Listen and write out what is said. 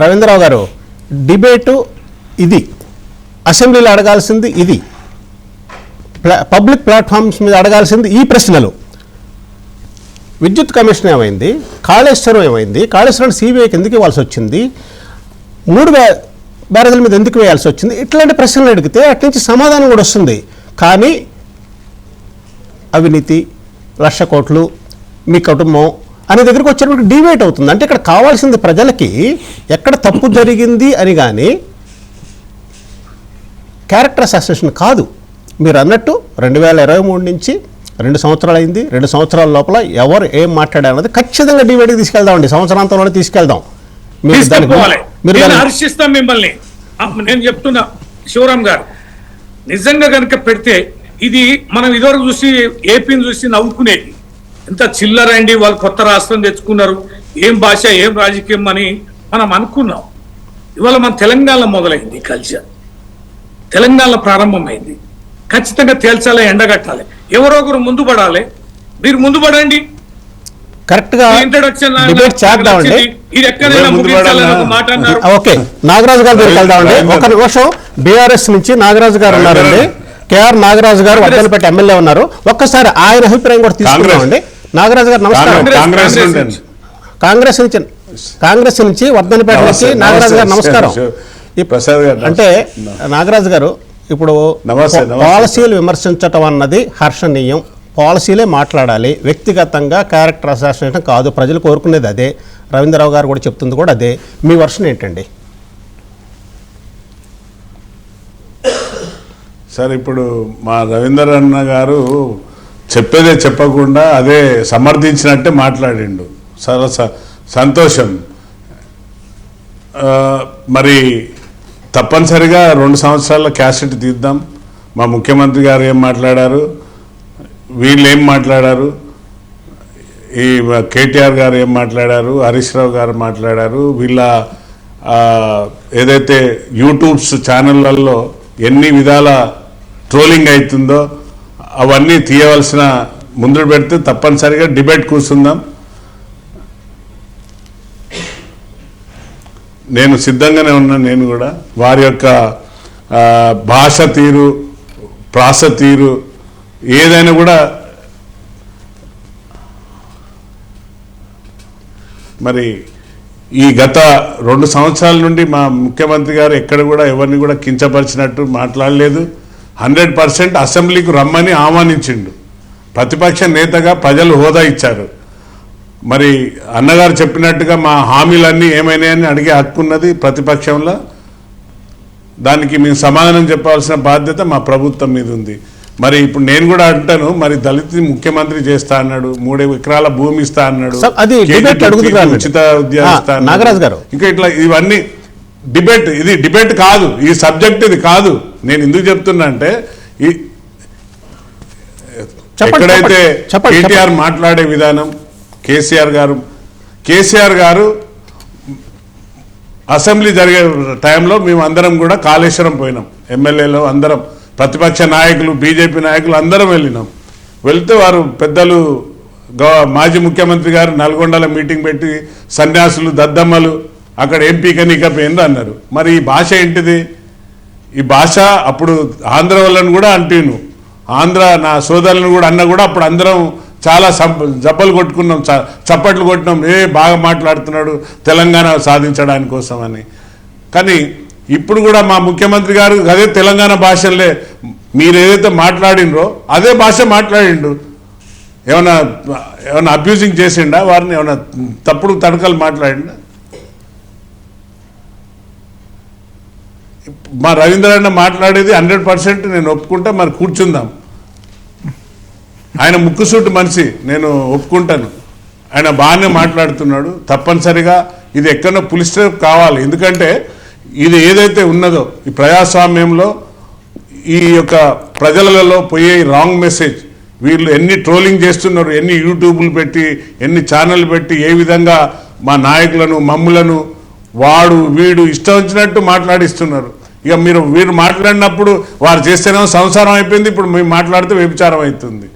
రవీంద్రరావు గారు, డిబేటు ఇది, అసెంబ్లీలో అడగాల్సింది ఇది, పబ్లిక్ ప్లాట్ఫామ్స్ మీద అడగాల్సింది ఈ ప్రశ్నలు. విద్యుత్ కమిషన్ ఏమైంది, కాళేశ్వరం ఏమైంది, కాళేశ్వరం సిబిఐకి ఎందుకు ఇవ్వాల్సి వచ్చింది, 3 బ్యారేజీల మీద ఎందుకు వేయాల్సి వచ్చింది, ఇట్లాంటి ప్రశ్నలు అడిగితే అటు నుంచి సమాధానం కూడా వస్తుంది. కానీ అవినీతి, 1,00,000 కోట్లు, మీ కుటుంబం అనే దగ్గరికి వచ్చేటప్పుడు డిబేట్ అవుతుంది. అంటే ఇక్కడ కావాల్సింది ప్రజలకి ఎక్కడ తప్పు జరిగింది అని, కానీ క్యారెక్టర్ అసాసినేషన్ కాదు. మీరు అన్నట్టు 2023 నుంచి 2 సంవత్సరాలు అయింది. 2 సంవత్సరాల లోపల ఎవరు ఏం మాట్లాడారన్నది ఖచ్చితంగా డిబేట్కి తీసుకెళ్దామండి, సంవత్సరాంతంలోనే తీసుకెళ్దాం. హర్షిస్తాం మిమ్మల్ని. నేను చెప్తున్నా శివరాం గారు, నిజంగా కనుక పెడితే ఇది మనం ఇదివరకు చూసి ఏపీని చూసి నవ్వుకునేది, ఎంత చిల్లరండి వాళ్ళు కొత్త రాష్ట్రం తెచ్చుకున్నారు, ఏం భాష ఏం రాజకీయం అని మనం అనుకున్నాం. ఇవాళ మన తెలంగాణలో మొదలైంది కల్చర్, తెలంగాణలో ప్రారంభమైంది. ఖచ్చితంగా తేల్చాలి, ఎండగట్టాలి, ఎవరో ఒకరు ముందు పడాలి. మీరు ముందు పడండి, కరెక్ట్ గా డిబేట్ చేద్దామండి. ఓకే, నాగరాజు గారు దగ్గరికి వెళ్దామండి. ఒక నిమిషం, బీఆర్ఎస్ నుంచి నాగరాజు గారు ఉన్నారండి, కేఆర్ నాగరాజు గారు వర్ధనపేట ఎమ్మెల్యే ఉన్నారు. ఒక్కసారి ఆయన అభిప్రాయం కూడా తీసుకున్నామండి. నాగరాజు గారు నమస్కారం. కాంగ్రెస్ నుంచి వర్ధనపేట నుంచి నాగరాజు గారు నమస్కారం. అంటే నాగరాజు గారు, ఇప్పుడు పాలసీలు విమర్శించటం అన్నది హర్షణీయం, పాలసీలే మాట్లాడాలి, వ్యక్తిగతంగా క్యారెక్టర్ అసాసినేషన్ కాదు. ప్రజలు కోరుకునేది అదే, రవీంద్రరావు గారు కూడా చెప్తుంది కూడా అదే. మీ వర్షన్ ఏంటండి? సార్, ఇప్పుడు మా రవీందర్ అన్న గారు చెప్పేదే చెప్పకుండా అదే సమర్థించినట్టే మాట్లాడిండు. సంతోషం. మరి తప్పనిసరిగా 2 సంవత్సరాల క్యాసెట్ తీద్దాం. మా ముఖ్యమంత్రి గారు ఏం మాట్లాడారు, వీళ్ళు ఏం మాట్లాడారు, ఈ కేటీఆర్ గారు ఏం మాట్లాడారు, హరీష్ రావు గారు మాట్లాడారు, వీళ్ళ ఏదైతే యూట్యూబ్స్ ఛానళ్ళల్లో ఎన్ని విధాల ట్రోలింగ్ అవుతుందో అవన్నీ తీయవలసిన ముందు పెడితే తప్పనిసరిగా డిబేట్ కూర్చుందాం. నేను సిద్ధంగానే ఉన్నాను. నేను కూడా వారి యొక్క భాష తీరు, ప్రాస తీరు ఏదైనా కూడా మరి ఈ గత 2 సంవత్సరాల నుండి మా ముఖ్యమంత్రి గారు ఎక్కడ కూడా ఎవరిని కూడా కించపరిచినట్టు మాట్లాడలేదు. 100% అసెంబ్లీకి రమ్మని ఆహ్వానించిండు. ప్రతిపక్ష నేతగా ప్రజలు హోదా ఇచ్చారు. మరి అన్నగారు చెప్పినట్టుగా మా హామీలన్నీ ఏమైనాయని అడిగే హక్కు ఉన్నది ప్రతిపక్షంలో. దానికి మేము సమాధానం చెప్పాల్సిన బాధ్యత మా ప్రభుత్వం మీద ఉంది. మరి ఇప్పుడు నేను కూడా అంటాను, మరి దళితుని ముఖ్యమంత్రి చేస్తా అన్నాడు, 3 ఎకరాల భూమి ఇస్తా అన్నాడు, ఉచిత ఉద్యోగం ఇస్తా అన్నాడు. ఇంకా ఇట్లా ఇవన్నీ డిబేట్, ఇది డిబేట్ కాదు, ఈ సబ్జెక్ట్ ఇది కాదు. నేను ఎందుకు చెప్తున్నా అంటే, ఎక్కడైతే కేటీఆర్ మాట్లాడే విధానం, కేసీఆర్ గారు అసెంబ్లీ జరిగే టైంలో మేము అందరం కూడా కాళేశ్వరం పోయినాం. ఎమ్మెల్యేలు అందరం, ప్రతిపక్ష నాయకులు, బీజేపీ నాయకులు అందరం వెళ్ళినాం. వెళ్తే వారు పెద్దలు మాజీ ముఖ్యమంత్రి గారు నల్గొండలో మీటింగ్ పెట్టి సన్యాసులు, దద్దమ్మలు అక్కడ ఎంపీకని ఇకపోయింది అన్నారు. మరి ఈ భాష ఏంటిది? ఈ భాష అప్పుడు ఆంధ్ర వాళ్ళని కూడా అంటేను, ఆంధ్ర నా సోదరులను కూడా అన్న కూడా అప్పుడు అందరం చాలా జబ్బలు కొట్టుకున్నాం, చప్పట్లు కొట్టినాం, బాగా మాట్లాడుతున్నాడు తెలంగాణ సాధించడానికి కోసం అని. కానీ ఇప్పుడు కూడా మా ముఖ్యమంత్రి గారు అదే తెలంగాణ భాషలే మీరు ఏదైతే మాట్లాడినరో అదే భాష మాట్లాడిండు. ఏమైనా అబ్యూజింగ్ చేసిండా వారిని? ఏమైనా తప్పుడు తడకలు మాట్లాడిండా? మా రవీంద్ర అన్న మాట్లాడేది 100% నేను ఒప్పుకుంటా. మరి కూర్చుందాం. ఆయన ముక్కుసూటి మనిషి, నేను ఒప్పుకుంటాను. ఆయన బాగానే మాట్లాడుతున్నాడు. తప్పనిసరిగా ఇది ఎక్కడో పులి స్టాప్ కావాలి. ఎందుకంటే ఇది ఏదైతే ఉన్నదో ఈ ప్రజాస్వామ్యంలో ఈ యొక్క ప్రజలలో పోయే రాంగ్ మెసేజ్, వీళ్ళు ఎన్ని ట్రోలింగ్ చేస్తున్నారు, ఎన్ని యూట్యూబ్లు పెట్టి, ఎన్ని ఛానళ్ళు పెట్టి ఏ విధంగా మా నాయకులను, మమ్ములను వాడు వీడు ఇష్టం వచ్చినట్టు మాట్లాడిస్తున్నారు. ఇక వీరు మాట్లాడినప్పుడు వారు చేస్తేనేమో సంసారం అయిపోయింది, ఇప్పుడు మేము మాట్లాడితే వ్యభిచారం అవుతుంది.